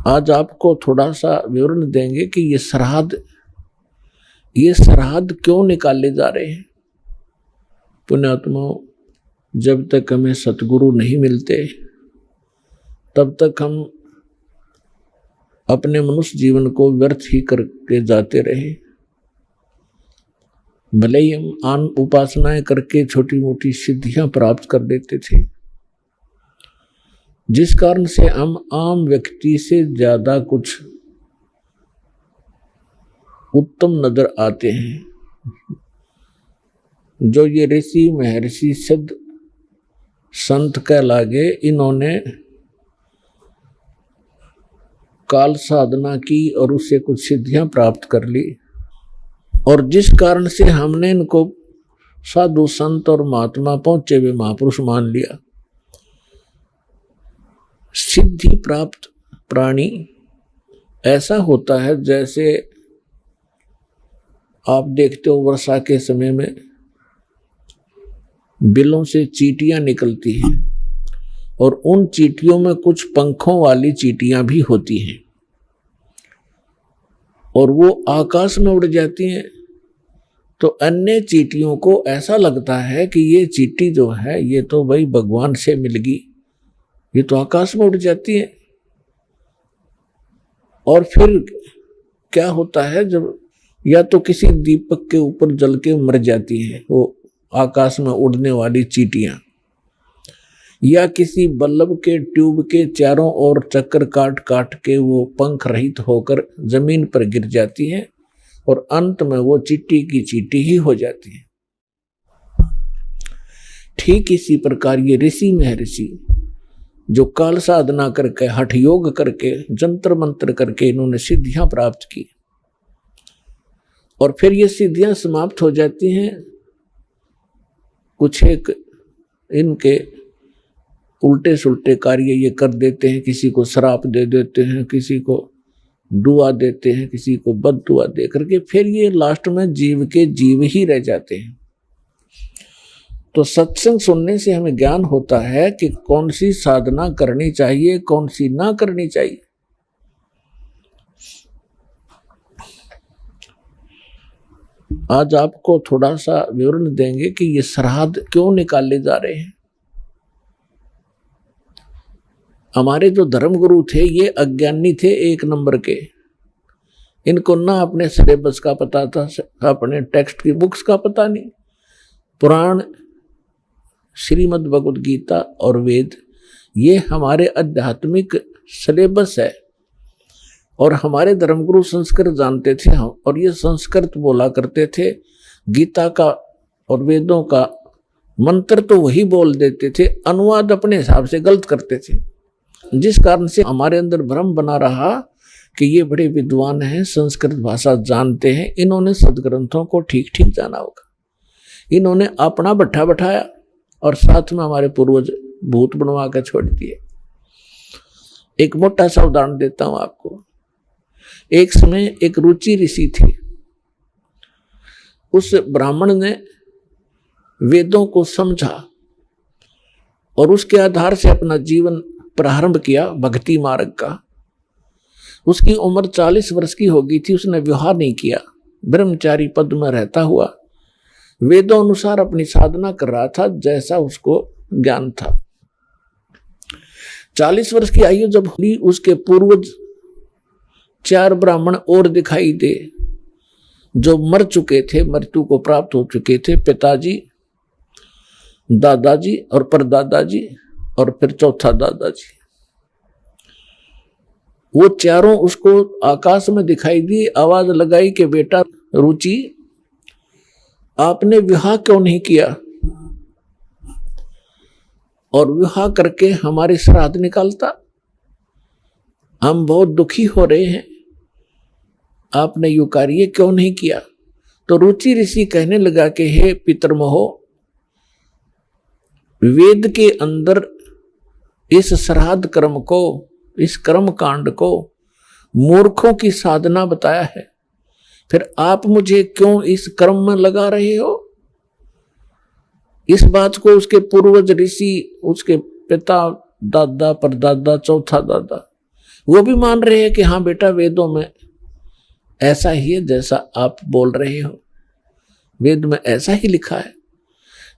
आज आपको थोड़ा सा विवरण देंगे कि ये श्राद्ध क्यों निकाले जा रहे हैं। पुण्यात्माओं, जब तक हमें सतगुरु नहीं मिलते तब तक हम अपने मनुष्य जीवन को व्यर्थ ही करके जाते रहे। भले ही हम आन उपासनाएं करके छोटी मोटी सिद्धियां प्राप्त कर लेते थे, जिस कारण से हम आम व्यक्ति से ज्यादा कुछ उत्तम नजर आते हैं। जो ये ऋषि महर्षि सिद्ध संत कहलागे, इन्होंने काल साधना की और उससे कुछ सिद्धियां प्राप्त कर ली, और जिस कारण से हमने इनको साधु संत और महात्मा पहुंचे हुए महापुरुष मान लिया। सिद्धि प्राप्त प्राणी ऐसा होता है जैसे आप देखते हो वर्षा के समय में बिलों से चींटियां निकलती हैं, और उन चींटियों में कुछ पंखों वाली चींटियां भी होती हैं, और वो आकाश में उड़ जाती हैं। तो अन्य चींटियों को ऐसा लगता है कि ये चींटी जो है ये तो भाई भगवान से मिल गई, ये तो आकाश में उड़ जाती है। और फिर क्या होता है, जब या तो किसी दीपक के ऊपर जल के मर जाती है वो आकाश में उड़ने वाली चींटियां, या किसी बल्ब के ट्यूब के चारों ओर चक्कर काट काट के वो पंख रहित होकर जमीन पर गिर जाती हैं, और अंत में वो चींटी की चींटी ही हो जाती है। ठीक इसी प्रकार ये ऋषि महर्षि जो काल साधना करके, हठ योग करके, जंतर मंत्र करके इन्होंने सिद्धियां प्राप्त की, और फिर ये सिद्धियां समाप्त हो जाती हैं। कुछ एक इनके उल्टे सुल्टे कार्य ये कर देते हैं, किसी को श्राप दे देते हैं, किसी को दुआ देते हैं, किसी को बद दुआ दे करके फिर ये लास्ट में जीव के जीव ही रह जाते हैं। तो सत्संग सुनने से हमें ज्ञान होता है कि कौन सी साधना करनी चाहिए, कौन सी ना करनी चाहिए। आज आपको थोड़ा सा विवरण देंगे कि ये श्राद्ध क्यों निकाले जा रहे हैं। हमारे जो धर्मगुरु थे ये अज्ञानी थे एक नंबर के। इनको ना अपने सिलेबस का पता था, अपने टेक्स्ट की बुक्स का पता नहीं। पुराण, श्रीमद् भगवद गीता और वेद ये हमारे आध्यात्मिक सिलेबस है, और हमारे धर्मगुरु संस्कृत जानते थे और ये संस्कृत बोला करते थे। गीता का और वेदों का मंत्र तो वही बोल देते थे, अनुवाद अपने हिसाब से गलत करते थे, जिस कारण से हमारे अंदर भ्रम बना रहा कि ये बड़े विद्वान हैं, संस्कृत भाषा जानते हैं, इन्होंने सदग्रंथों को ठीक ठीक जाना होगा। इन्होंने अपना भट्ठा बैठाया और साथ में हमारे पूर्वज भूत बनवा कर छोड़ दिए। एक मोटा सा उदाहरण देता हूं आपको। एक समय एक रुचि ऋषि थे। उस ब्राह्मण ने वेदों को समझा और उसके आधार से अपना जीवन प्रारंभ किया भक्ति मार्ग का। उसकी उम्र 40 वर्ष की हो गई थी। उसने विवाह नहीं किया, ब्रह्मचारी पद में रहता हुआ वेदों अनुसार अपनी साधना कर रहा था जैसा उसको ज्ञान था। 40 वर्ष की आयु जब हुई, उसके पूर्वज 4 ब्राह्मण और दिखाई दे जो मर चुके थे, मृत्यु को प्राप्त हो चुके थे। पिताजी, दादाजी और परदादाजी और फिर चौथा दादाजी। वो चारों उसको आकाश में दिखाई दी। आवाज लगाई कि बेटा रुचि, आपने विवाह क्यों नहीं किया और विवाह करके हमारे श्राद्ध निकालता? हम बहुत दुखी हो रहे हैं, आपने यू कार्य क्यों नहीं किया? तो रुचि ऋषि कहने लगा कि हे पितरमहो, वेद के अंदर इस श्राद्ध कर्म को, इस कर्म कांड को मूर्खों की साधना बताया है, फिर आप मुझे क्यों इस कर्म में लगा रहे हो? इस बात को उसके पूर्वज ऋषि, उसके पिता, दादा, परदादा, चौथा दादा, वो भी मान रहे हैं कि हाँ बेटा वेदों में ऐसा ही है जैसा आप बोल रहे हो, वेद में ऐसा ही लिखा है।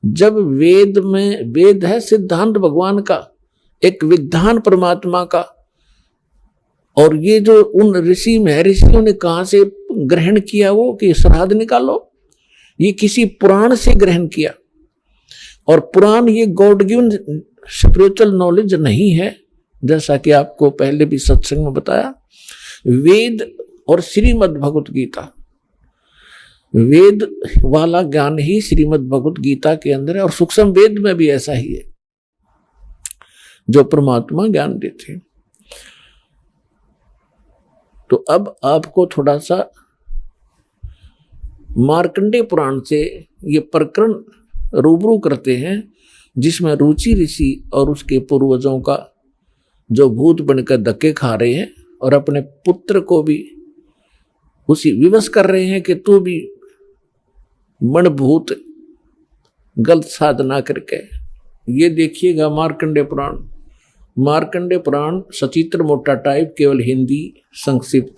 जब वेद में, वेद है सिद्धांत भगवान का, एक विधान परमात्मा का, और ये जो उन ऋषि महर्षियों ने कहां से ग्रहण किया वो कि श्राद्ध निकालो, ये किसी पुराण से ग्रहण किया। और पुराण ये गॉड गिवन स्पिरिचुअल नॉलेज नहीं है, जैसा कि आपको पहले भी सत्संग में बताया। वेद और श्रीमद् भगवत गीता, वेद वाला ज्ञान ही श्रीमद् भगवत गीता के अंदर है, और सूक्ष्म वेद में भी ऐसा ही है जो परमात्मा ज्ञान देते हैं। तो अब आपको थोड़ा सा मार्कंडेय पुराण से ये प्रकरण रूबरू करते हैं, जिसमें रुचि ऋषि और उसके पूर्वजों का जो भूत बनकर धक्के खा रहे हैं और अपने पुत्र को भी उसी विवश कर रहे हैं कि तू भी मन भूत गलत साधना करके। ये देखिएगा मार्कंडेय पुराण, मार्कंडेय पुराण सचित्र मोटा टाइप, केवल हिंदी संक्षिप्त,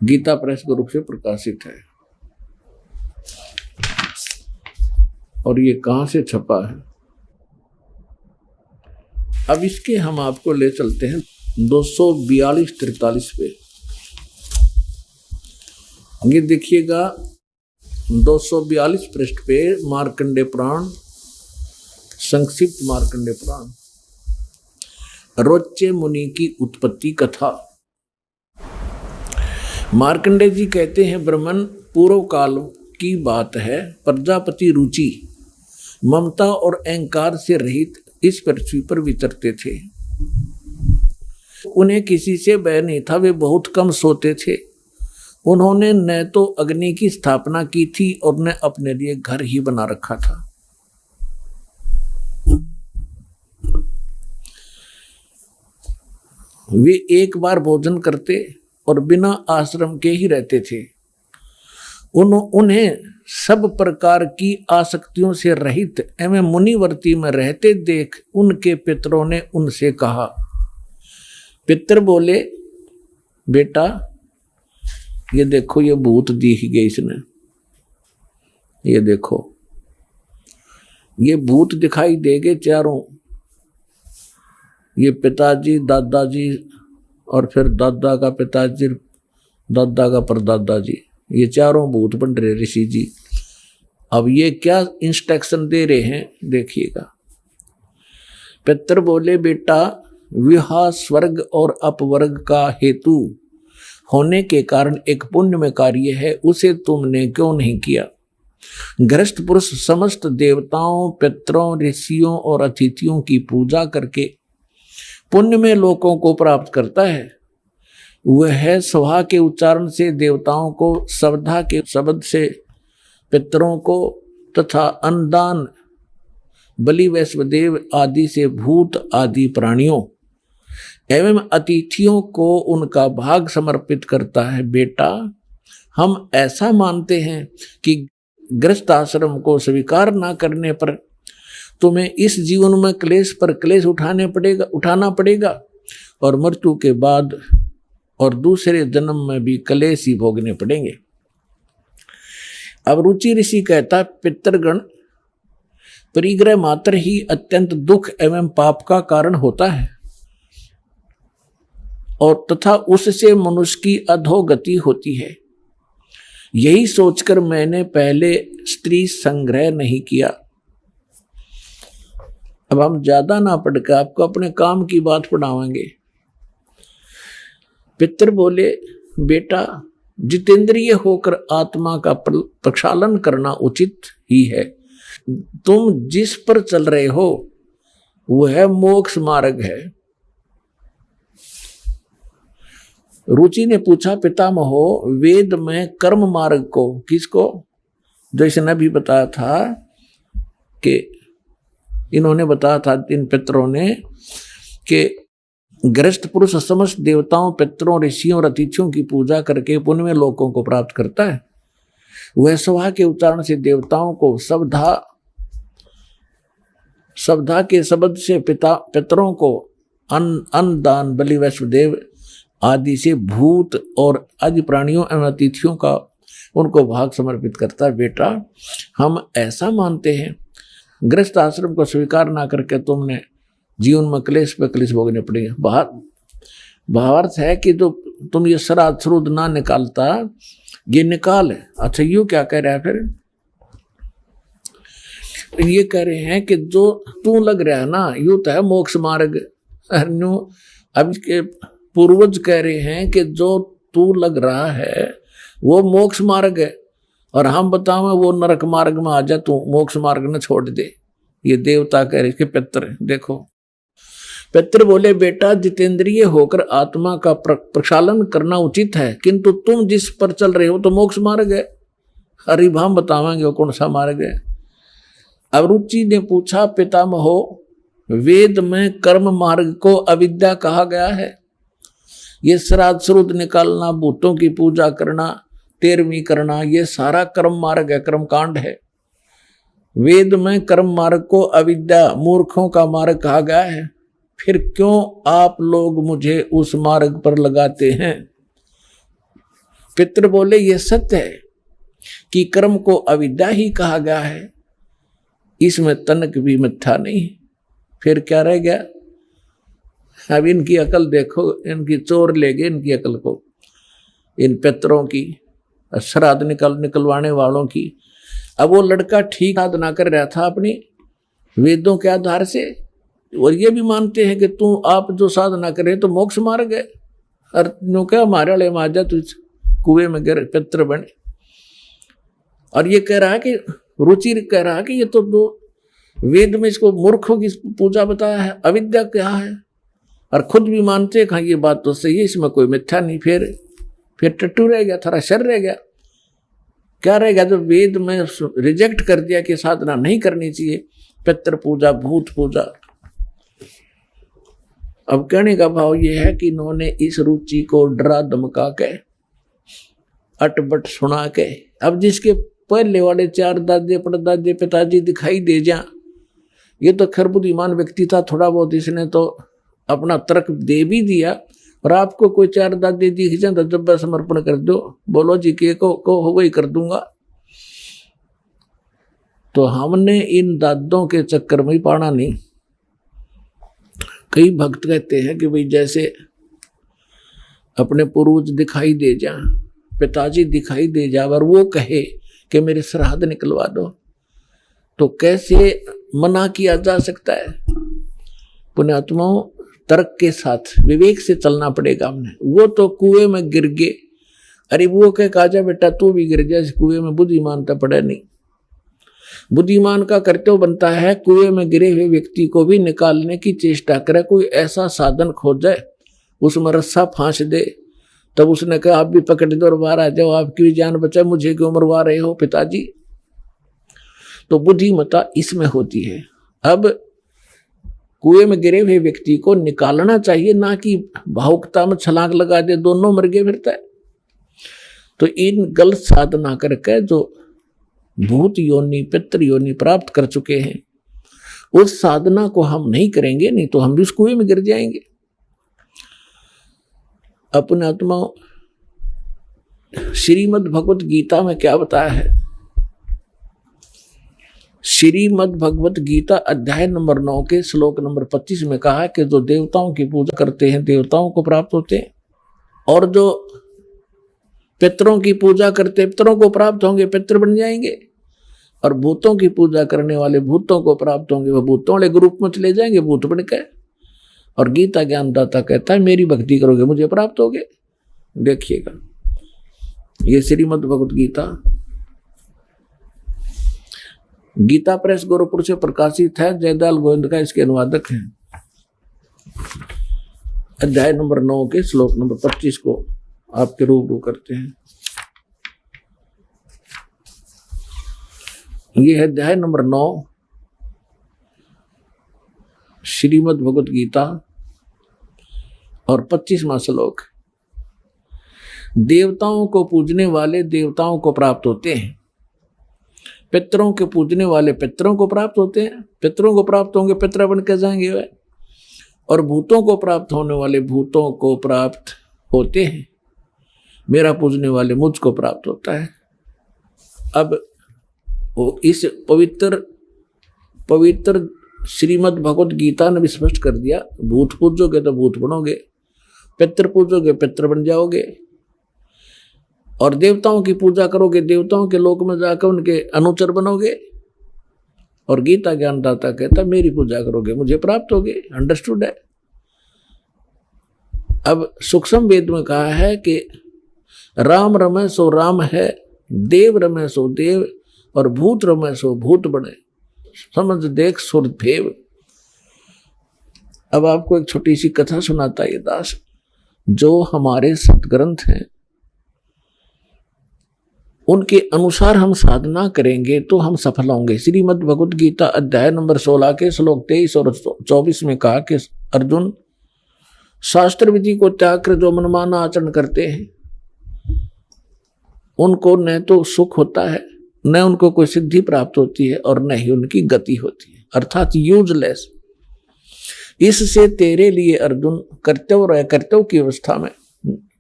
गीता प्रेस के रूप से प्रकाशित है। और ये कहां से छपा है? अब इसके हम आपको ले चलते हैं 242-43 पे। ये देखिएगा 242 पृष्ठ पे मार्कंडेय पुराण, संक्षिप्त मार्कंडेय पुराण, रोच्य मुनि की उत्पत्ति कथा। मार्कंडेय जी कहते हैं, ब्रह्मन पूर्व काल की बात है, प्रजापति रुचि ममता और अहंकार से रहित इस पृथ्वी पर विचरते थे। उन्हें किसी से भय नहीं था, वे बहुत कम सोते थे। उन्होंने न तो अग्नि की स्थापना की थी और न अपने लिए घर ही बना रखा था। वे एक बार भोजन करते और बिना आश्रम के ही रहते थे। उन्हें सब प्रकार की आसक्तियों से रहित एवं मुनिवर्ती में रहते देख उनके पितरों ने उनसे कहा। पितर बोले, बेटा ये देखो, ये भूत दिख गए इसने, ये देखो ये भूत दिखाई देंगे चारों, ये पिताजी, दादाजी और फिर दादा का पिताजी, दादा का परदादा जी, ये चारों भूत बन रहे ऋषि जी। अब ये क्या इंस्ट्रक्शन दे रहे हैं देखिएगा। पितर बोले, बेटा विवाह स्वर्ग और अपवर्ग का हेतु होने के कारण एक पुण्य में कार्य है, उसे तुमने क्यों नहीं किया? गृहस्थ पुरुष समस्त देवताओं, पितरों, ऋषियों और अतिथियों की पूजा करके पुण्य में लोगों को प्राप्त करता है। वह स्वाहा के उच्चारण से देवताओं को, श्रद्धा के शब्द से पितरों को तथा अन्नदान, बलि वैश्वदेव आदि से भूत आदि प्राणियों एवं अतिथियों को उनका भाग समर्पित करता है। बेटा हम ऐसा मानते हैं कि गृहस्थ आश्रम को स्वीकार न करने पर तुम्हें इस जीवन में क्लेश पर क्लेश उठाना पड़ेगा और मृत्यु के बाद और दूसरे जन्म में भी क्लेश ही भोगने पड़ेंगे। अब रुचि ऋषि कहता, पितृगण परिग्रह मात्र ही अत्यंत दुख एवं पाप का कारण होता है और तथा उससे मनुष्य की अधोगति होती है। यही सोचकर मैंने पहले स्त्री संग्रह नहीं किया। अब हम ज्यादा ना पढ़कर आपको अपने काम की बात पढ़ावांगे। पितर बोले, बेटा जितेंद्रिय होकर आत्मा का प्रक्षालन करना उचित ही है। तुम जिस पर चल रहे हो वह मोक्ष मार्ग है। रुचि ने पूछा, पितामहो वेद में कर्म मार्ग को, किसको? जैसे ने भी बताया था कि इन्होंने बताया था इन पितरों ने कि गृहस्थ पुरुष समस्त देवताओं, पितरों, ऋषियों और अतिथियों की पूजा करके पुण्य में लोकों को प्राप्त करता है। वह स्वाहा के उच्चारण से देवताओं को, श्रद्धा के शब्द से पितरों को अन्न दान बलि वैष्णदेव आदि से भूत और आदि प्राणियों एवं अतिथियों का उनको भाग समर्पित करता है। बेटा हम ऐसा मानते हैं, गृहस्थ आश्रम को स्वीकार ना करके तुमने जीवन में क्लेश पे क्लेश भोगने पड़ेंगे। भावार्थ है कि जो तुम ये श्राद्ध श्रुद्ध ना निकालता, ये निकाल है। अच्छा यूं क्या कह रहा है फिर? ये कह रहे हैं कि जो तू लग रहा है ना, यूं तो है मोक्ष मार्ग। अब के पूर्वज कह रहे हैं कि जो तू लग रहा है वो मोक्ष मार्ग है, और हम बताओ वो नरक मार्ग में आ जा, तू मोक्ष मार्ग न छोड़ दे। ये देवता कह रहे, इसके पितर देखो। पितर बोले बेटा जितेंद्रिय होकर आत्मा का प्रक्षालन करना उचित है, किंतु तुम जिस पर चल रहे हो तो मोक्ष मार्ग है। हरिभाम बतावांगे वो कौन सा मार्ग है। अब रुचि ने पूछा पितामहो, वेद में कर्म मार्ग को अविद्या कहा गया है। ये श्राद्ध श्रुद्ध निकालना, भूतों की पूजा करना, तेरहवीं करना, ये सारा कर्म मार्ग है, कर्म कांड है। वेद में कर्म मार्ग को अविद्या मूर्खों का मार्ग कहा गया है, फिर क्यों आप लोग मुझे उस मार्ग पर लगाते हैं? पितर बोले ये सत्य है कि कर्म को अविद्या ही कहा गया है, इसमें तनक भी मिथ्या नहीं। फिर क्या रह गया? अब इनकी अकल देखो, इनकी चोर ले गए इनकी अकल को, इन पितरों की, श्राद्ध निकलवाने वालों की। अब वो लड़का ठीक साधना कर रहा था अपनी वेदों के आधार से, और ये भी मानते हैं कि तू आप जो साधना करे तो मोक्ष मार्ग है। और नो क्या हमारे वाले माजा तू कुएं में गिर पितर बने। और ये कह रहा है कि रुचि कह रहा है कि ये तो दो वेद में इसको मूर्खों की पूजा बताया है, अविद्या क्या है, और खुद भी मानते हैं ये बात तो सही है, इसमें कोई मिथ्या नहीं। फिर टट्टू रह गया, थोड़ा शर रह गया। क्या रह गया? जो वेद में रिजेक्ट कर दिया कि साधना नहीं करनी चाहिए, पितर पूजा, भूत पूजा। अब कहने का भाव ये है कि इन्होंने इस रुचि को डरा धमका के, अटबट सुना के, अब जिसके पहले वाले चार दादे परदादे पिताजी दिखाई दे जा, ये तो खैर बुद्धिमान व्यक्ति था, थोड़ा बहुत इसने तो अपना तर्क दे भी दिया। और आपको कोई चार दादे दिख जाए तो जब समर्पण कर दो, बोलो जी के को हो वही कर दूंगा। तो हमने इन दादों के चक्कर में ही पड़ा नहीं। कई भक्त कहते हैं कि भाई जैसे अपने पूर्वज दिखाई दे जा, पिताजी दिखाई दे जा, और वो कहे कि मेरे श्राद्ध निकलवा दो, तो कैसे मना किया जा सकता है? पुण्यात्माओं, तर्क के साथ विवेक से चलना पड़ेगा हमने। वो तो कुएं में गिर गए, अरे वो कह काजा बेटा तू भी गिर जा इस कुएं में, बुद्धिमान तो पड़ा नहीं। बुद्धिमान का कर्तव्य बनता है कुएं में गिरे हुए व्यक्ति को भी निकालने की चेष्टा करे, कोई ऐसा साधन खोजे, उसमें रस्सा फांस दे। तब उसने कहा आप भी पकड़ दो और बाहर आ जाओ, आपकी भी जान बचाए, मुझे क्यों मरवा रहे हो पिताजी? तो बुद्धिमता इसमें होती है। अब कुएं में गिरे हुए व्यक्ति को निकालना चाहिए, ना कि भावुकता में छलांग लगा दे, दोनों मर गए फिरता है। तो इन गलत साधना करके जो भूत योनि पितृ योनि प्राप्त कर चुके हैं, उस साधना को हम नहीं करेंगे, नहीं तो हम भी उस कुएं में गिर जाएंगे। अपने आत्मा श्रीमद् भगवत गीता में क्या बताया है? श्रीमद् भगवत गीता अध्याय नंबर 9 के श्लोक नंबर 25 में कहा है कि जो देवताओं की पूजा करते हैं देवताओं को प्राप्त होते हैं, और जो पितरों की पूजा करते हैं पितरों को प्राप्त होंगे, पितर बन जाएंगे। और भूतों की पूजा करने वाले भूतों को प्राप्त होंगे, वह भूतों वाले ग्रुप में चले जाएंगे भूत बन के। और गीता ज्ञानदाता कहता है मेरी भक्ति करोगे मुझे प्राप्त होगे। देखिएगा, ये श्रीमद् भगवत गीता, गीता प्रेस गोरखपुर से प्रकाशित है, जयदयाल गोविंद का इसके अनुवादक है। अध्याय नंबर 9 के श्लोक नंबर 25 को आपके रूबरू करते हैं। ये है अध्याय नंबर 9 श्रीमद् भगवत गीता और 25वां श्लोक। देवताओं को पूजने वाले देवताओं को प्राप्त होते हैं, पितरों के पूजने वाले पितरों को प्राप्त होते हैं, पितरों को प्राप्त होंगे, पितर बन के जाएंगे वे। और भूतों को प्राप्त होने वाले भूतों को प्राप्त होते हैं, मेरा पूजने वाले मुझको प्राप्त होता है। अब वो इस पवित्र श्रीमद् भगवत गीता ने भी स्पष्ट कर दिया, भूत पूजोगे तो भूत बनोगे, पितृ पूजोगे पितृ बन जाओगे, और देवताओं की पूजा करोगे देवताओं के लोक में जाकर उनके अनुचर बनोगे। और गीता ज्ञानदाता कहता मेरी पूजा करोगे मुझे प्राप्त होगे। अंडरस्टूड है। अब सूक्ष्म वेद में कहा है कि राम रमे सो राम है, देव रमे सो देव, और भूत रमे सो भूत बने, समझ देख सुर भेव। अब आपको एक छोटी सी कथा सुनाता है दास। जो हमारे सतग्रंथ हैं उनके अनुसार हम साधना करेंगे तो हम सफल होंगे। श्रीमद् भगवत गीता अध्याय नंबर 16 के श्लोक 23 और 24 में कहा कि अर्जुन, शास्त्र विधि को त्याग कर जो मनमाना आचरण करते हैं उनको न तो सुख होता है, न उनको कोई सिद्धि प्राप्त होती है, और न ही उनकी गति होती है, अर्थात यूजलेस। इससे तेरे लिए अर्जुन कर्तव्य और अकर्तव्य की अवस्था में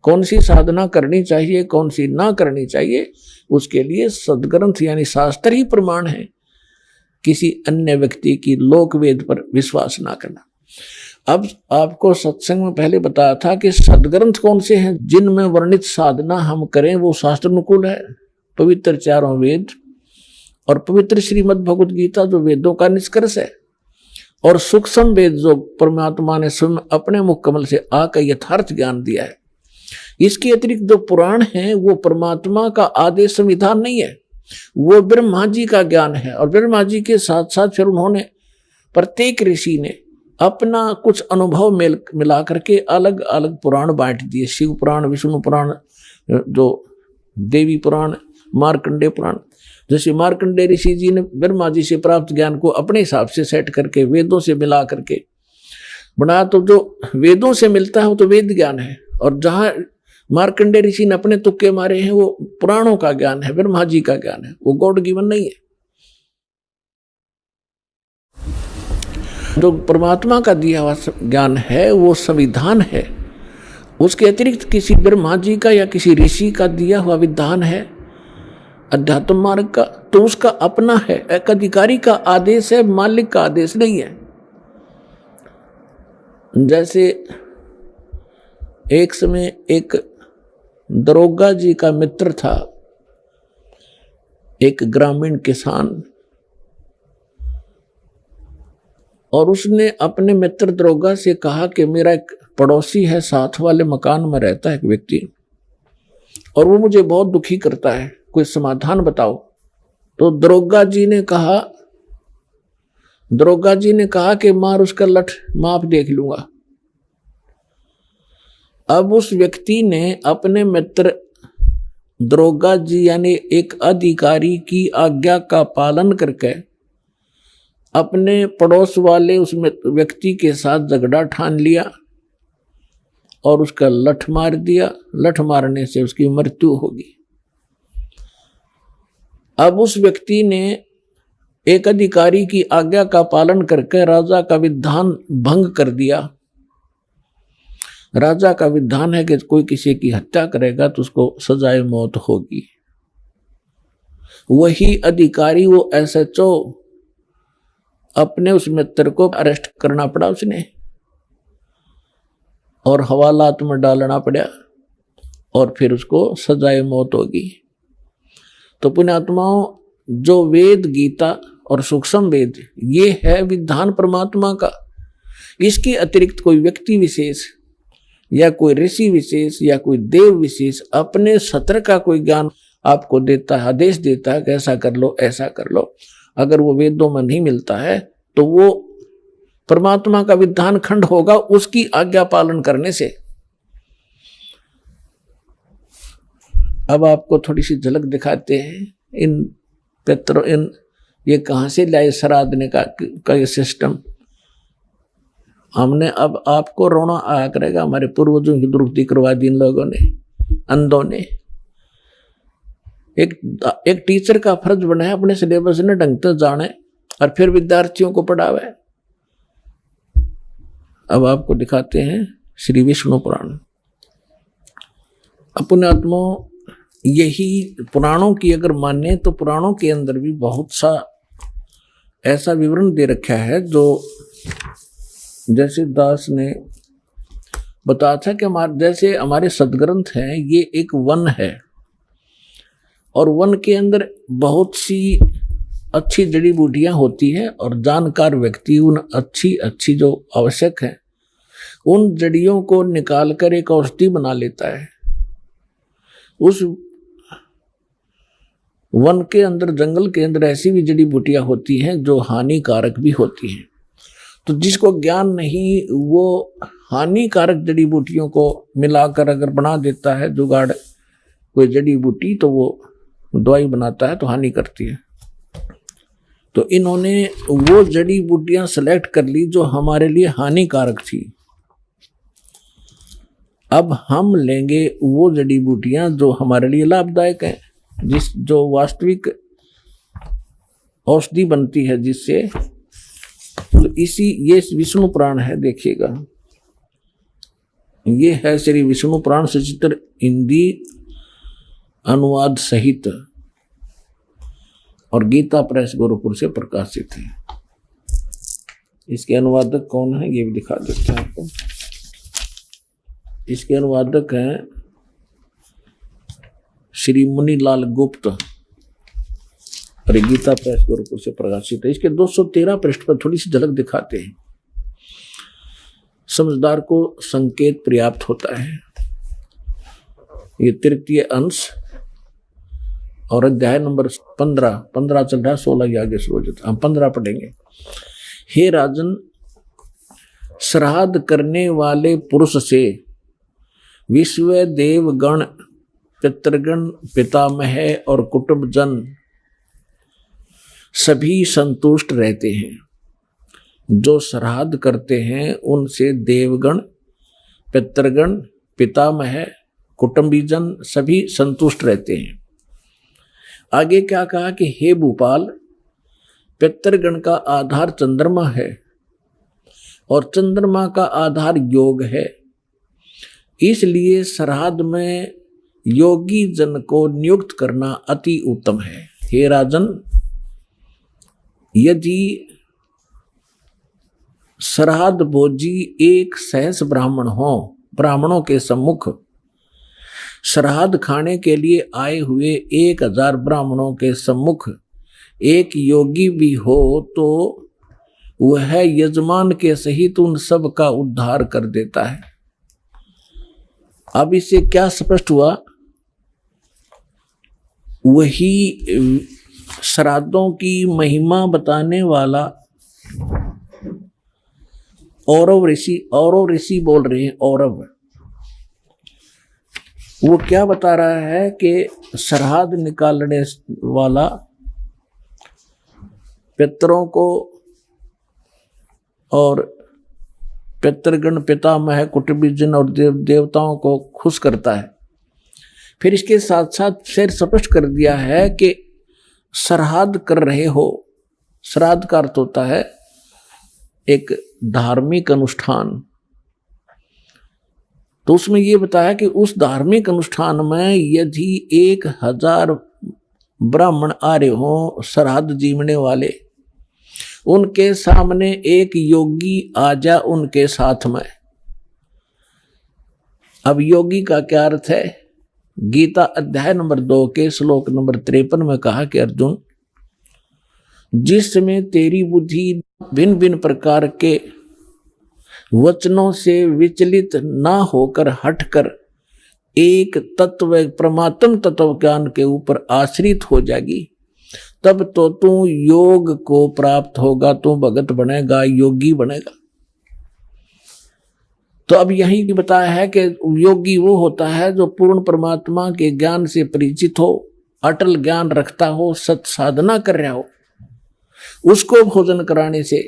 कौन सी साधना करनी चाहिए कौन सी ना करनी चाहिए, उसके लिए सदग्रंथ यानी शास्त्र ही प्रमाण है। किसी अन्य व्यक्ति की लोक वेद पर विश्वास ना करना। अब आपको सत्संग में पहले बताया था कि सदग्रंथ कौन से हैं जिनमें वर्णित साधना हम करें वो शास्त्र अनुकूल है। पवित्र चारों वेद और पवित्र श्रीमद् भगवत गीता जो वेदों का निष्कर्ष है, और सूक्ष्म वेद जो परमात्मा ने स्वयं अपने मुख कमल से आकर यथार्थ ज्ञान दिया है। इसके अतिरिक्त जो पुराण है वो परमात्मा का आदेश संविधान नहीं है, वो ब्रह्मा जी का ज्ञान है। और ब्रह्मा जी के साथ साथ फिर उन्होंने प्रत्येक ऋषि ने अपना कुछ अनुभव मिला करके अलग अलग पुराण बांट दिए। शिव पुराण, विष्णु पुराण, जो देवी पुराण, मार्कंडेय पुराण। जैसे मार्कंडेय ऋषि जी ने ब्रह्मा जी से प्राप्त ज्ञान को अपने हिसाब से सेट करके वेदों से मिला करके बनाया, तो जो वेदों से मिलता है वो तो वेद ज्ञान है, और जहां मार्कंडेय ऋषि ने अपने तुक्के मारे हैं वो पुराणों का ज्ञान है, ब्रह्मा जी का ज्ञान है, वो गॉड गिवन नहीं है। जो परमात्मा का दिया हुआ ज्ञान है वो संविधान है, उसके अतिरिक्त किसी ब्रह्मा जी का या किसी ऋषि का दिया हुआ विधान है अध्यात्म मार्ग का, तो उसका अपना है, एक अधिकारी का आदेश है, मालिक का आदेश नहीं है। जैसे एक समय एक दरोगा जी का मित्र था, एक ग्रामीण किसान, और उसने अपने मित्र दरोगा से कहा कि मेरा एक पड़ोसी है, साथ वाले मकान में रहता है एक व्यक्ति, और वो मुझे बहुत दुखी करता है, कोई समाधान बताओ। तो दरोगा जी ने कहा कि मार उसका लठ, माप देख लूंगा। अब उस व्यक्ति ने अपने मित्र दरोगा जी यानी एक अधिकारी की आज्ञा का पालन करके अपने पड़ोस वाले उस व्यक्ति के साथ झगड़ा ठान लिया और उसका लठ मार दिया। लठ मारने से उसकी मृत्यु होगी। अब उस व्यक्ति ने एक अधिकारी की आज्ञा का पालन करके राजा का विधान भंग कर दिया। राजा का विधान है कि कोई किसी की हत्या करेगा तो उसको सजाए मौत होगी। वही अधिकारी, वो एसएचओ, अपने उस मित्र को अरेस्ट करना पड़ा उसने, और हवालात में डालना पड़ा, और फिर उसको सजाए मौत होगी। तो पुण्यात्माओं, जो वेद गीता और सूक्ष्म वेद ये है विधान परमात्मा का। इसके अतिरिक्त कोई व्यक्ति विशेष या कोई ऋषि विशेष या कोई देव विशेष अपने सत्र का कोई ज्ञान आपको देता है, आदेश देता है कि ऐसा कर लो ऐसा कर लो। अगर वो वेदों में नहीं मिलता है तो वो परमात्मा का विधान खंड होगा उसकी आज्ञा पालन करने से। अब आपको थोड़ी सी झलक दिखाते हैं इन ये कहाँ से लाए श्राद्धने का ये सिस्टम। हमने अब आपको रोना आया करेगा, हमारे पूर्वजों की दुरुक्ति करवा दी इन लोगों ने, अंधों ने। एक टीचर का फर्ज बनाया अपने सिलेबस ने ढंग से जाने और फिर विद्यार्थियों को पढ़ावे। अब आपको दिखाते हैं श्री विष्णु पुराण। अपने आत्मा यही पुराणों की अगर माने तो पुराणों के अंदर भी बहुत सा ऐसा विवरण दे रखा है जो जैसे दास ने बताया था कि जैसे हमारे सदग्रंथ हैं ये एक वन है और वन के अंदर बहुत सी अच्छी जड़ी बूटियां होती हैं और जानकार व्यक्ति उन अच्छी जो आवश्यक है उन जड़ियों को निकालकर एक औषधि बना लेता है। उस वन के अंदर जंगल के अंदर ऐसी भी जड़ी बूटियां होती हैं जो हानिकारक भी होती हैं। तो जिसको ज्ञान नहीं वो हानिकारक जड़ी बूटियों को मिलाकर अगर बना देता है जुगाड़ कोई जड़ी बूटी तो वो दवाई बनाता है तो हानि करती है। तो इन्होंने वो जड़ी बूटियां सेलेक्ट कर ली जो हमारे लिए हानिकारक थी। अब हम लेंगे वो जड़ी बूटियां जो हमारे लिए लाभदायक हैं, जो वास्तविक औषधि बनती है जिससे। तो ये विष्णु पुराण है, देखिएगा ये है श्री विष्णु पुराण सचित्र हिंदी अनुवाद सहित और गीता प्रेस गोरखपुर से प्रकाशित है। इसके अनुवादक कौन है ये भी दिखा देते हैं आपको। इसके अनुवादक हैं श्री मुनीलाल गुप्त और गीता प्रेस गोरखपुर से प्रकाशित है। इसके 213 पृष्ठ पर थोड़ी सी झलक दिखाते हैं। समझदार को संकेत पर्याप्त होता है। ये तृतीय अंश और अध्याय नंबर 15 चल रहा है, 16 के आगे शुरू हो जाता। हम 15 पढ़ेंगे। हे राजन, श्राद्ध करने वाले पुरुष से विश्व देवगण पितृगण पितामह और कुटुंबजन सभी संतुष्ट रहते हैं। जो श्राद्ध करते हैं उनसे देवगण पितृगण पितामह कुटुंबीजन सभी संतुष्ट रहते हैं। आगे क्या कहा कि हे भूपाल, पितृगण का आधार चंद्रमा है और चंद्रमा का आधार योग है। इसलिए श्राद्ध में योगी जन को नियुक्त करना अति उत्तम है। हे राजन, यदि श्राद्ध भोजी एक सहस्र ब्राह्मण हो, ब्राह्मणों के सम्मुख श्राद्ध खाने के लिए आए हुए 1000 ब्राह्मणों के सम्मुख एक योगी भी हो तो वह यजमान के सहित उन सब का उद्धार कर देता है। अब इससे क्या स्पष्ट हुआ? वही श्राद्धों की महिमा बताने वाला औरव ऋषि बोल रहे हैं। औरव वो क्या बता रहा है कि श्राद्ध निकालने वाला पितरों को और पितृगण पितामह कुटुंबीजन और देवताओं को खुश करता है। फिर इसके साथ साथ फिर स्पष्ट कर दिया है कि श्राद्ध कर रहे हो। श्राद्ध का अर्थ होता है एक धार्मिक अनुष्ठान। तो उसमें यह बताया कि उस धार्मिक अनुष्ठान में यदि 1000 ब्राह्मण आ रहे हो श्राद्ध जीवने वाले, उनके सामने एक योगी आ जा उनके साथ में। अब योगी का क्या अर्थ है? गीता अध्याय नंबर 2 के श्लोक नंबर 53 में कहा कि अर्जुन, जिस समय तेरी बुद्धि भिन्न भिन्न प्रकार के वचनों से विचलित ना होकर हटकर एक तत्व परमात्म तत्व ज्ञान के ऊपर आश्रित हो जाएगी, तब तो तू योग को प्राप्त होगा, तू भगत बनेगा, योगी बनेगा। तो अब यही भी बताया है कि योगी वो होता है जो पूर्ण परमात्मा के ज्ञान से परिचित हो, अटल ज्ञान रखता हो, सत साधना कर रहा हो। उसको भोजन कराने से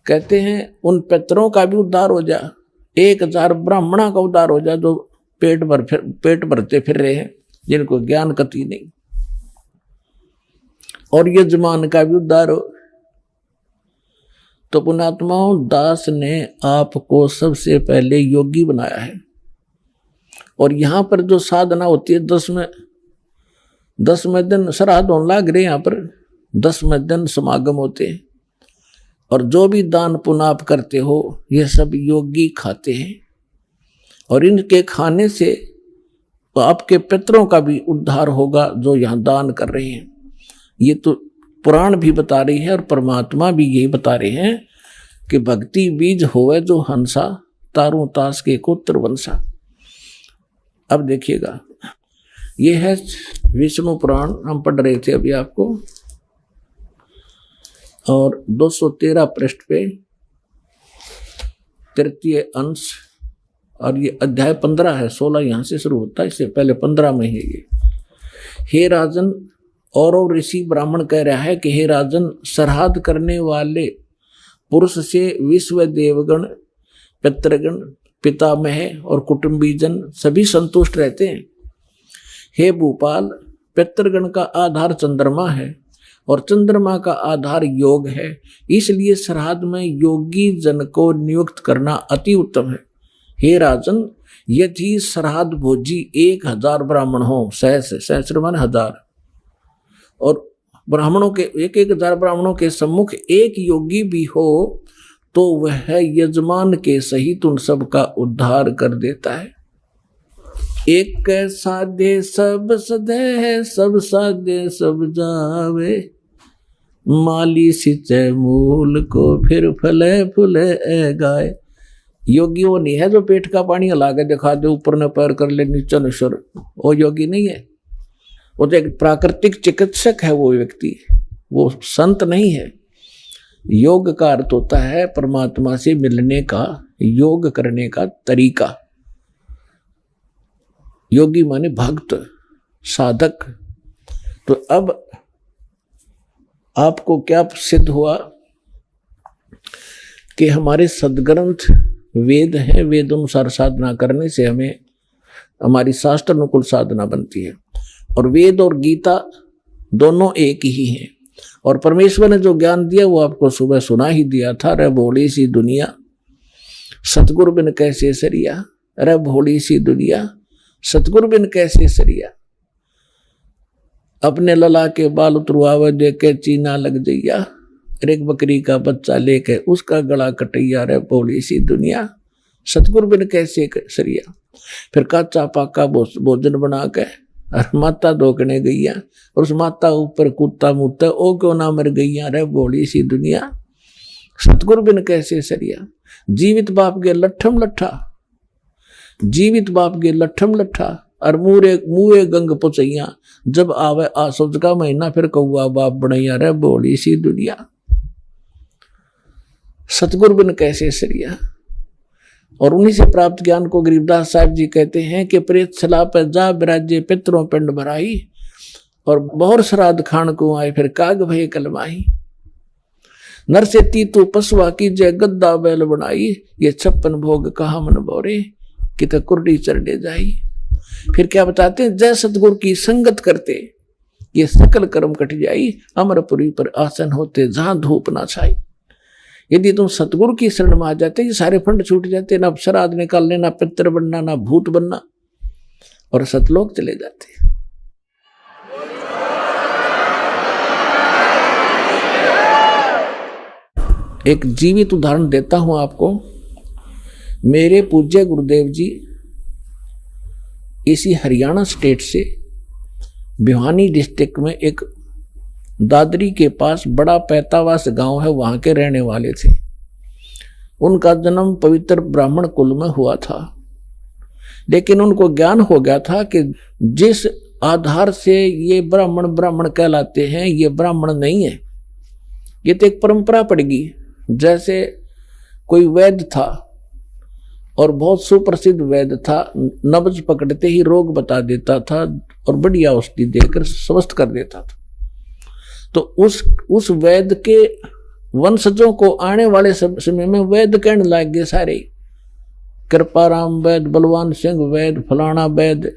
कहते हैं उन पितरों का भी उद्धार हो जा, 1000 ब्राह्मणों का उद्धार हो जा जो पेट भरते फिर रहे हैं, जिनको ज्ञान कति नहीं, और यजमान का भी उद्धार हो। तो पुण्यात्माओं, दास ने आपको सबसे पहले योगी बनाया है। और यहां पर जो साधना होती है, 10वें दिन श्राद्ध होने लग रहे, यहाँ पर 10वें दिन समागम होते हैं। और जो भी दान पुण्य आप करते हो, ये सब योगी खाते हैं। और इनके खाने से आपके पितरों का भी उद्धार होगा जो यहाँ दान कर रहे हैं। ये तो पुराण भी बता रही है और परमात्मा भी यही बता रहे हैं कि भक्ति बीज होवे जो हंसा, तारू तास के कोत्र वंशा। अब देखिएगा, ये है विष्णु पुराण, हम पढ़ रहे थे अभी आपको, और 213 पृष्ठ पे 3 अंश, और ये अध्याय 15 है। 16 यहाँ से शुरू होता है, इससे पहले 15 में है ये। हे राजन, और ऋषि ब्राह्मण कह रहा है कि हे राजन, श्राद्ध करने वाले पुरुष से विश्व देवगण, पितृगण, पितामह और कुटुंबीजन सभी संतुष्ट रहते हैं। हे भूपाल, पितृगण का आधार चंद्रमा है और चंद्रमा का आधार योग है, इसलिए श्राद्ध में योगी जन को नियुक्त करना अति उत्तम है। हे राजन, यदि श्राद्ध भोजी 1000 ब्राह्मण हो, सहस्र मान 1000, और ब्राह्मणों के 1000 ब्राह्मणों के सम्मुख एक योगी भी हो, तो वह यजमान के सहित उन सब का उद्धार कर देता है। एक साधे सब सदे, सब साधे सब जावे, माली सिंचे मूल को फिर फले फूले गाय। योगी वो नहीं है जो पेट का पानी हिला के दिखा दे, ऊपर न पैर कर ले नीचे न सुर, वो योगी नहीं है। वो तो एक प्राकृतिक चिकित्सक है वो व्यक्ति, वो संत नहीं है। योग का अर्थ होता है परमात्मा से मिलने का, योग करने का तरीका। योगी माने भक्त, साधक। तो अब आपको क्या सिद्ध हुआ कि हमारे सदग्रंथ वेद हैं, वेद अनुसार साधना करने से हमें हमारी शास्त्र अनुकूल साधना बनती है। और वेद और गीता दोनों एक ही हैं। और परमेश्वर ने जो ज्ञान दिया वो आपको सुबह सुना ही दिया था। रे भोली सी दुनिया, सतगुरु बिन कैसे सरिया। रे भोली सी दुनिया, सतगुरु बिन कैसे सरिया। अपने लला के बाल उतरवावे देख के चीना लग जइया, एक बकरी का बच्चा लेके उसका गला कटैया। रे भोली सी दुनिया, सतगुरु बिन कैसे सरिया। फिर काचा पाका भोजन बना के और माता धोकने गईया, और उस माता ऊपर कुत्ता मुत्ता, ओ क्यों ना मर गईया। रे भोली सी दुनिया, सतगुरु बिन कैसे सरिया। जीवित बाप के लट्ठम लट्ठा, जीवित बाप के लट्ठम लट्ठा, और मुए गंग पुचैया। जब आवे आसोज का महीना, फिर कौआ बाप बनैया। रे भोली सी दुनिया, सतगुरु बिन कैसे सरिया। और उन्हीं से प्राप्त ज्ञान को गरीबदास साहब जी कहते हैं कि प्रेत सला पर जा बिराजे पितरों पिंड भराई, और बहुर श्राद्ध खान को आए फिर काग भय कलमाही। नर से तीतु पशुआ की जय गद्दा बैल बनाई, ये 56 भोग कहा मन बोरे, कित कुर्डी चरडे जाई। फिर क्या बताते हैं, जय सतगुरु की संगत करते ये सकल कर्म कट जाई, अमरपुरी पर आसन होते जहां धूप ना छाई। यदि तुम सतगुरु की शरण में आ जाते, ये सारे फंड छूट जाते, ना श्राद्ध निकालने, ना पितर बनना, ना भूत बनना, और सतलोक चले जाते। एक जीवित उदाहरण देता हूं आपको। मेरे पूज्य गुरुदेव जी इसी हरियाणा स्टेट से भिवानी डिस्ट्रिक्ट में एक दादरी के पास बड़ा पैतावास गांव है, वहां के रहने वाले थे। उनका जन्म पवित्र ब्राह्मण कुल में हुआ था, लेकिन उनको ज्ञान हो गया था कि जिस आधार से ये ब्राह्मण कहलाते हैं, ये ब्राह्मण नहीं है। ये तो एक परंपरा पड़ेगी। जैसे कोई वैद्य था और बहुत सुप्रसिद्ध वैद्य था, नब्ज पकड़ते ही रोग बता देता था और बढ़िया औषधि देकर स्वस्थ कर देता था। तो उस वैद्य के वंशजों को आने वाले समय में वैद्य कहने लग गए सारे, कृपाराम वैद्य, बलवान सिंह वैद्य, फलाना वैद्य।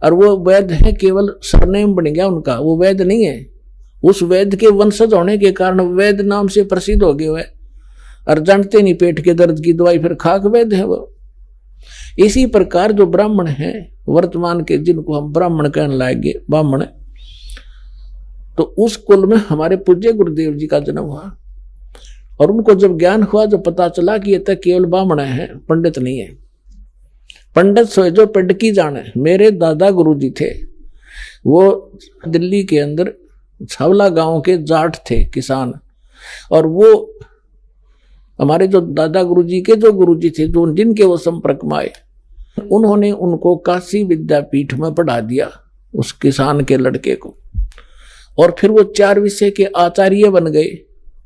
और वो वैद्य है केवल सरनेम बन गया उनका, वो वैद्य नहीं है। उस वैद्य के वंशज होने के कारण वैद्य नाम से प्रसिद्ध हो गए। और जानते नहीं पेट के दर्द की दवाई फिर खाक वैद है वो। इसी प्रकार जो ब्राह्मण हैं वर्तमान के, जिनको हम ब्राह्मण कहने लाएंगे, ब्राह्मण, तो उस कुल में हमारे पूज्य गुरुदेव जी का जन्म हुआ। और उनको जब ज्ञान हुआ, जब पता चला कि ये तो केवल ब्राह्मण है, पंडित नहीं है। पंडित सोए जो पिंड की जाने। मेरे दादा गुरु जी थे, वो दिल्ली के अंदर छावला गांव के जाट थे, किसान। और वो हमारे जो दादा गुरुजी के जो गुरुजी थे, जो जिनके वो संपर्क में आए, उन्होंने उनको काशी विद्यापीठ में पढ़ा दिया, उस किसान के लड़के को। और फिर वो 4 विषय के आचार्य बन गए।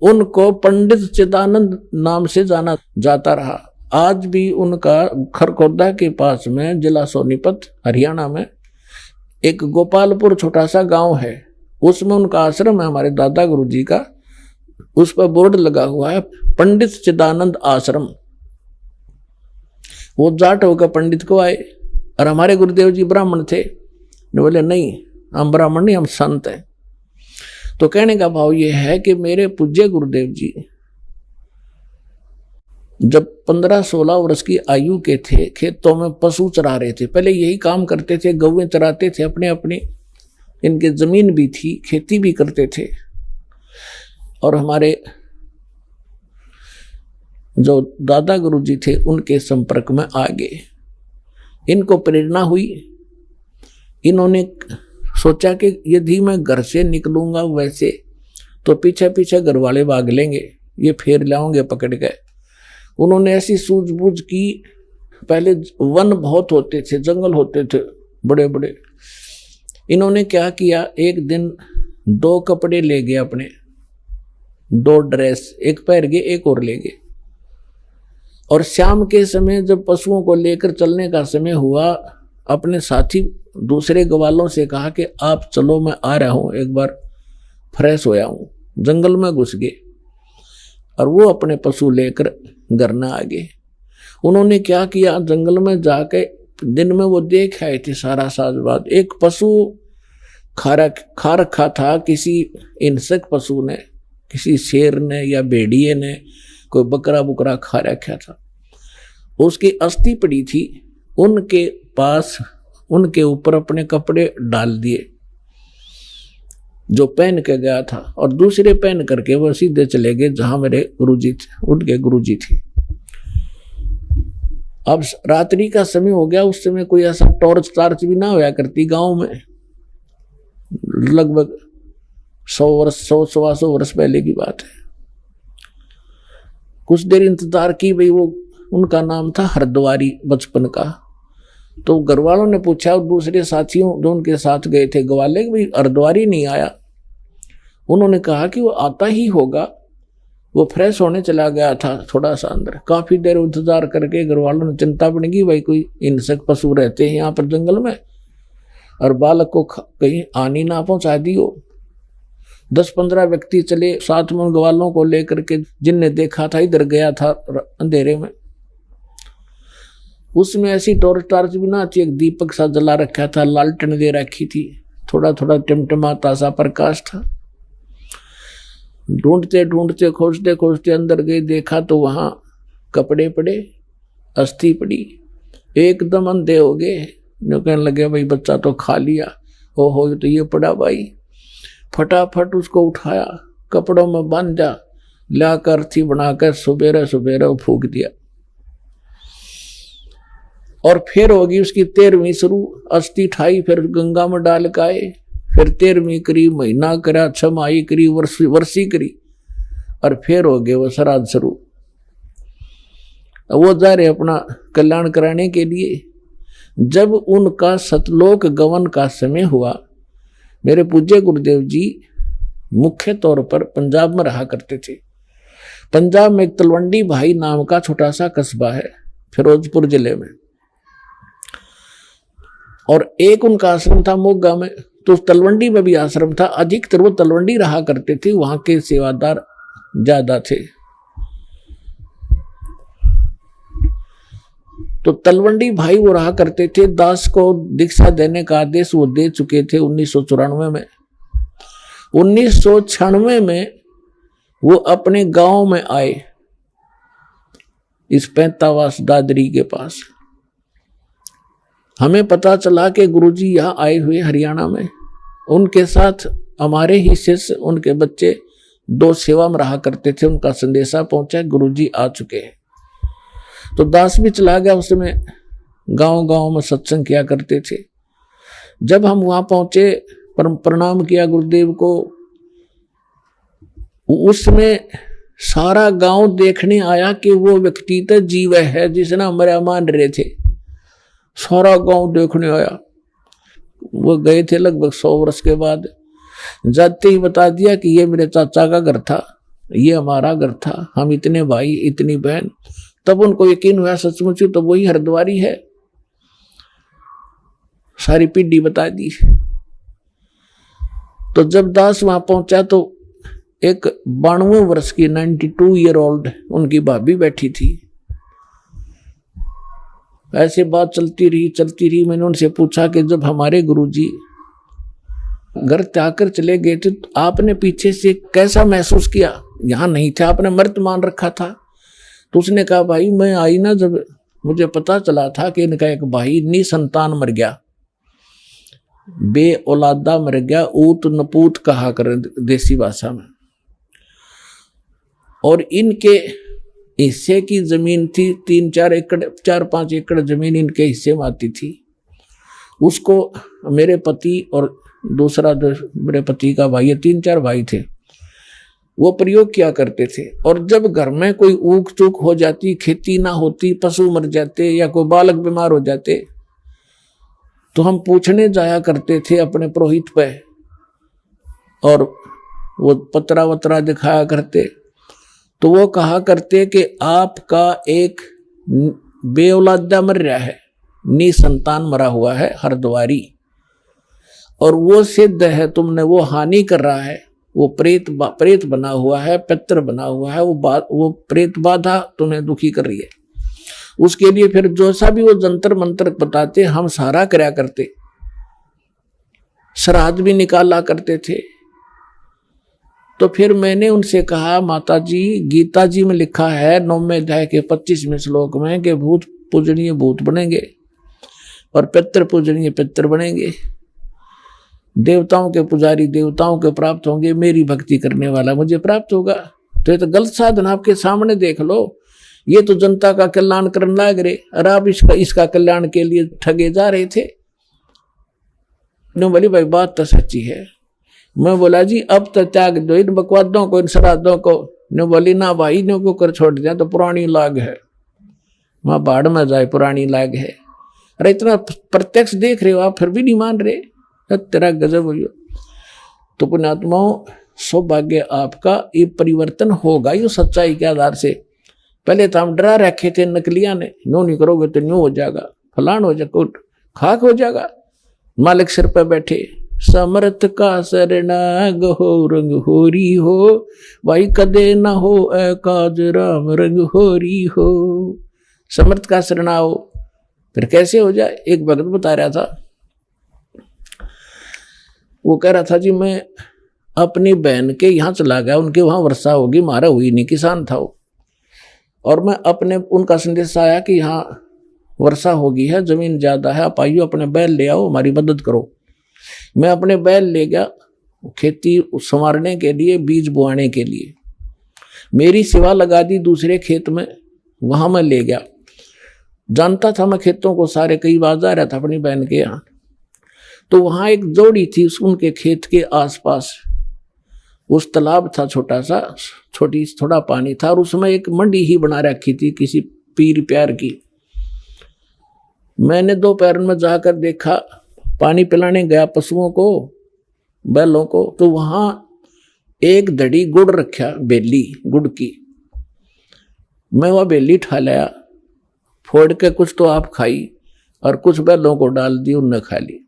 उनको पंडित चिदानंद नाम से जाना जाता रहा। आज भी उनका खरखोदा के पास में, जिला सोनीपत हरियाणा में, एक गोपालपुर छोटा सा गांव है, उसमें उनका आश्रम है हमारे दादा गुरुजी का। उस पर बोर्ड लगा हुआ है पंडित चिदानंद आश्रम। वो जाट होकर पंडित को आए, और हमारे गुरुदेव जी ब्राह्मण थे। बोले नहीं, हम ब्राह्मण नहीं, हम संत हैं। तो कहने का भाव ये है कि मेरे पूज्य गुरुदेव जी जब 15-16 वर्ष की आयु के थे, खेतों में पशु चरा रहे थे। पहले यही काम करते थे, गौवें चराते थे अपने अपने। इनके जमीन भी थी, खेती भी करते थे। और हमारे जो दादा गुरु जी थे, उनके संपर्क में आ गए। इनको प्रेरणा हुई। इन्होंने सोचा कि यदि मैं घर से निकलूंगा वैसे, तो पीछे पीछे घर वाले भाग लेंगे, ये फेर लाओगे पकड़ के। उन्होंने ऐसी सूझबूझ की। पहले वन बहुत होते थे, जंगल होते थे बड़े बड़े। इन्होंने क्या किया, एक दिन 2 कपड़े ले गए अपने, 2 ड्रेस, एक पहन गए, एक और ले गए। और शाम के समय जब पशुओं को लेकर चलने का समय हुआ, अपने साथी दूसरे ग्वालों से कहा कि आप चलो, मैं आ रहा हूं, एक बार फ्रेश होया हूं। जंगल में घुस गए और वो अपने पशु लेकर घर न आ गए। उन्होंने क्या किया, जंगल में जाके दिन में वो देख आए थे सारा साजबाद। एक पशु खा रखा था किसी हिंसक पशु ने, किसी शेर ने या भेड़िए ने, कोई बकरा बुकरा खा रखा था। उसकी अस्थि पड़ी थी। उनके पास, उनके ऊपर अपने कपड़े डाल दिए जो पहन के गया था, और दूसरे पहन करके वो सीधे चले गए जहां मेरे गुरुजी थे, उनके गुरुजी थे। अब रात्रि का समय हो गया। उस समय कोई ऐसा टॉर्च टार्च भी ना होया करती गांव में। लगभग 100-125 वर्ष पहले की बात है। कुछ देर इंतजार की भाई। वो उनका नाम था हरद्वारी, बचपन का। तो घर वालों ने पूछा दूसरे साथियों जो उनके साथ गए थे ग्वाले, भाई हरद्वारी नहीं आया। उन्होंने कहा कि वो आता ही होगा, वो फ्रेश होने चला गया था थोड़ा सा अंदर। काफी देर इंतजार करके घर वालों ने चिंता पड़ गई, भाई कोई हिंसक पशु रहते हैं यहाँ पर जंगल में, और बालक को कहीं हानि ना पहुंचा दी हो। 10-15 व्यक्ति चले साथ में ग्वालों को लेकर के, जिनने देखा था इधर गया था अंधेरे में। उसमें ऐसी टॉर्च टार्च भी ना थी, एक दीपक सा जला रखा था, लालटेन दे रखी थी, थोड़ा थोड़ा टिमटिमाता सा प्रकाश था। ढूंढते ढूंढते खोजते खोजते अंदर गए, देखा तो वहां कपड़े पड़े, अस्थि पड़ी। एकदम अंधे हो गए। कहने लगे भाई बच्चा तो खा लिया, हो तो ये पड़ा भाई। फटाफट उसको उठाया, कपड़ों में बांधा, लाकर अर्थी बनाकर सुबेरे सुबेरे फूक दिया। और फिर होगी उसकी 13वीं शुरू। अस्थि ठाई, फिर गंगा में डाल के आए, फिर 13वीं करी, महीना करा, 6 माही करी, वर्षी करी, और फिर हो गए वो श्राद्ध शुरू। वो जा रहे अपना कल्याण कराने के लिए। जब उनका सतलोक गमन का समय हुआ, मेरे पूज्य गुरुदेव जी मुख्य तौर पर पंजाब में रहा करते थे। पंजाब में एक तलवंडी भाई नाम का छोटा सा कस्बा है, फिरोजपुर जिले में, और एक उनका आश्रम था मोगा में। तो तलवंडी में भी आश्रम था। अधिकतर वो तलवंडी रहा करते थे, वहां के सेवादार ज्यादा थे। तो तलवंडी भाई वो रहा करते थे। दास को दीक्षा देने का आदेश वो दे चुके थे 1994 में। 1996 में वो अपने गांव में आए। इस पैंतावास दादरी के पास। हमें पता चला कि गुरुजी यहाँ आए हुए हरियाणा में, उनके साथ हमारे ही शिष्य, उनके बच्चे 2 सेवा में रहा करते थे। उनका संदेशा पहुंचा, गुरुजी आ चुके हैं। तो दास भी चला गया, उस समय गांव गांव में सत्संग किया करते थे। जब हम वहां पहुंचे, प्रणाम किया गुरुदेव को, उसमें सारा गांव देखने आया कि वो व्यक्ति तो जीव है जिसने हमारे मान रहे थे। सारा गांव देखने आया। वो गए थे लगभग 100 वर्ष के बाद। जाते ही बता दिया कि ये मेरे चाचा का घर था, ये हमारा घर था, हम इतने भाई इतनी बहन। तब उनको यकीन हुआ सचमुच तो वही हरिद्वारी है। सारी पीढ़ी बता दी। तो जब दास वहां पहुंचा तो एक 92 वर्ष की 92 ईयर ओल्ड उनकी भाभी बैठी थी। ऐसे बात चलती रही। मैंने उनसे पूछा कि जब हमारे गुरुजी घर त्याग कर चले गए थे तो आपने पीछे से कैसा महसूस किया? यहां नहीं थे, आपने मृत मान रखा था। तो उसने कहा, भाई मैं आई ना, जब मुझे पता चला था कि इनका एक भाई निसंतान मर गया, बे औलादा मर गया, ऊत नपूत कहा कर देसी भाषा में, और इनके हिस्से की जमीन थी 3-4 एकड़, 4-5 एकड़ जमीन इनके हिस्से में आती थी। उसको मेरे पति और दूसरा मेरे पति का भाई, 3-4 भाई थे, वो प्रयोग किया करते थे। और जब घर में कोई ऊक चूक हो जाती, खेती ना होती, पशु मर जाते या कोई बालक बीमार हो जाते, तो हम पूछने जाया करते थे अपने पुरोहित पे, और वो पतरा वतरा दिखाया करते। तो वो कहा करते कि आपका एक बेऔलादा मर रहा है, निसंतान मरा हुआ है हरिद्वारी, और वो सिद्ध है, तुमने वो हानि कर रहा है, वो प्रेत बना हुआ है, पितर बना हुआ है, वो प्रेत बाधा तुम्हें दुखी कर रही है। उसके लिए फिर जो सा भी वो जंतर मंत्र बताते हम सारा कराया करते, श्राद्ध भी निकाला करते थे। तो फिर मैंने उनसे कहा, माता जी गीता जी में लिखा है 9वें अध्याय के 25वें श्लोक में कि भूत पूजनीय भूत बनेंगे और पितर पूजनीय पितर बनेंगे, देवताओं के पुजारी देवताओं के प्राप्त होंगे, मेरी भक्ति करने वाला मुझे प्राप्त होगा। तो ये तो गलत साधन आपके सामने देख लो, ये तो जनता का कल्याण करने लग रहे और आप इसका कल्याण के लिए ठगे जा रहे थे। बोली भाई बात तो सच्ची है। मैं बोला जी अब तो त्याग दो इन बकवादों को, इन श्राद्धों को। ने बोली ना भाई, ने को कर छोड़ दिया तो पुरानी लाग है, वहां बाढ़ में जाए पुरानी लाग है। अरे इतना प्रत्यक्ष देख रहे हो आप, फिर भी नहीं मान रहे, तेरा गजब हो। तो पुण्यात्माओं, सौभाग्य आपका, ये परिवर्तन होगा ये सच्चाई के आधार से। पहले तो हम डरा रखे थे नकलिया ने, नो नहीं करोगे तो न्यू हो जाएगा, फलान हो जाएगा, खाक हो जाएगा। मालिक सिर पर बैठे, समर्थ का शरणा गहो रंग होरी हो, भाई कदे ना हो काज राम रंग होरी हो। समर्थ का शरणा हो, फिर कैसे हो जाए। एक भगत बता रहा था, वो कह रहा था जी मैं अपनी बहन के यहाँ चला गया, उनके वहां वर्षा होगी, मारा हुई नहीं, किसान था वो, और मैं अपने उनका संदेश आया कि यहाँ वर्षा होगी है, जमीन ज्यादा है, आप आइयो अपने बैल ले आओ, हमारी मदद करो। मैं अपने बैल ले गया खेती संवारने के लिए, बीज बोआने के लिए। मेरी सेवा लगा दी दूसरे खेत में, वहां मैं ले गया। जानता था मैं खेतों को सारे, कई बार जा रहा था अपनी बहन के यहाँ। तो वहां एक जोड़ी थी, उनके खेत के आसपास उस तालाब था छोटा सा, थोड़ा पानी था, और उसमें एक मंडी ही बना रखी थी किसी पीर प्यार की। मैंने दोपहर में जाकर देखा, पानी पिलाने गया पशुओं को, बैलों को, तो वहां एक धड़ी गुड़ रखा, बेली गुड़ की। मैं वह बेली ठा लाया, फोड़ के कुछ तो आप खाई और कुछ बैलों को डाल दी, उनने खा ली।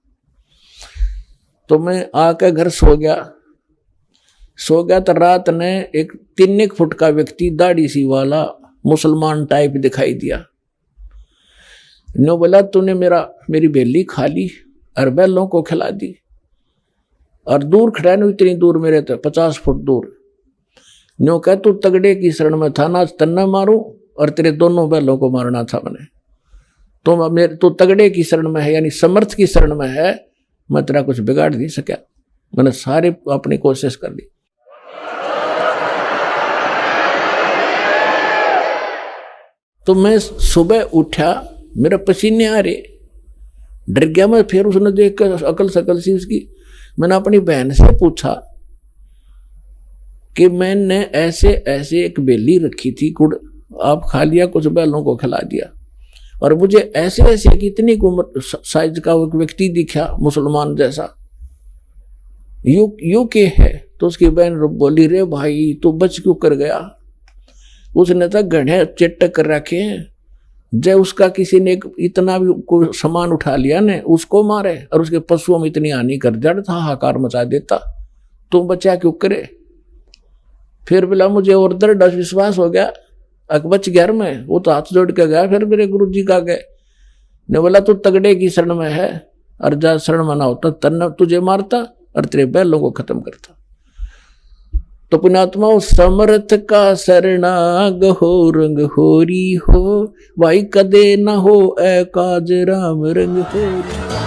तो मैं आकर घर सो गया तो रात ने एक 3 फुट का व्यक्ति, दाढ़ी सी वाला, मुसलमान टाइप दिखाई दिया। नो बोला तूने मेरी बेली खा ली और बैलों को खिला दी, और दूर खड़ा नहीं, इतनी दूर मेरे तो 50 फुट दूर। नो कह तू तगड़े की शरण में था, ना तन्ना मारू और तेरे दोनों बैलों को मारना था मैंने। तो तगड़े की शरण में है, यानी समर्थ की शरण में है, मैं तेरा कुछ बिगाड़ नहीं सका। मैंने सारे अपनी कोशिश कर ली। तो मैं सुबह उठा, मेरा पसीने आ रहे, डर गया मैं। फिर उसने देख कर अकल सकल सी उसकी, मैंने अपनी बहन से पूछा कि मैंने ऐसे ऐसे एक बेली रखी थी गुड़, आप खा लिया, कुछ बैलों को खिला दिया, और मुझे ऐसे ऐसे कितनी उम्र साइज का एक व्यक्ति दिखा मुसलमान जैसा, यू के है। तो उसकी बहन बोली, रे भाई तू बच क्यों कर गया, उसने तो गढ़े चेटक कर रखे हैं, जब उसका किसी ने इतना भी कोई सामान उठा लिया ने उसको मारे, और उसके पशुओं में इतनी हानि कर दिया था, हाहाकार मचा देता, तुम बचा क्यों करे। फिर बोला मुझे और दृढ़ विश्वास हो गया, बच गया में। वो तो हाथ जोड़ के गया, फिर मेरे गुरु जी का गए ने बोला तू तगड़े की शरण में है, और जा शरण में ना होता तन्ना तुझे मारता और तेरे बैलों को खत्म करता। तो पुण्यात्मा, समर्थ का शरणाग हो रंग होरी हो, भाई कदे न हो ए काज राम रंग होरी।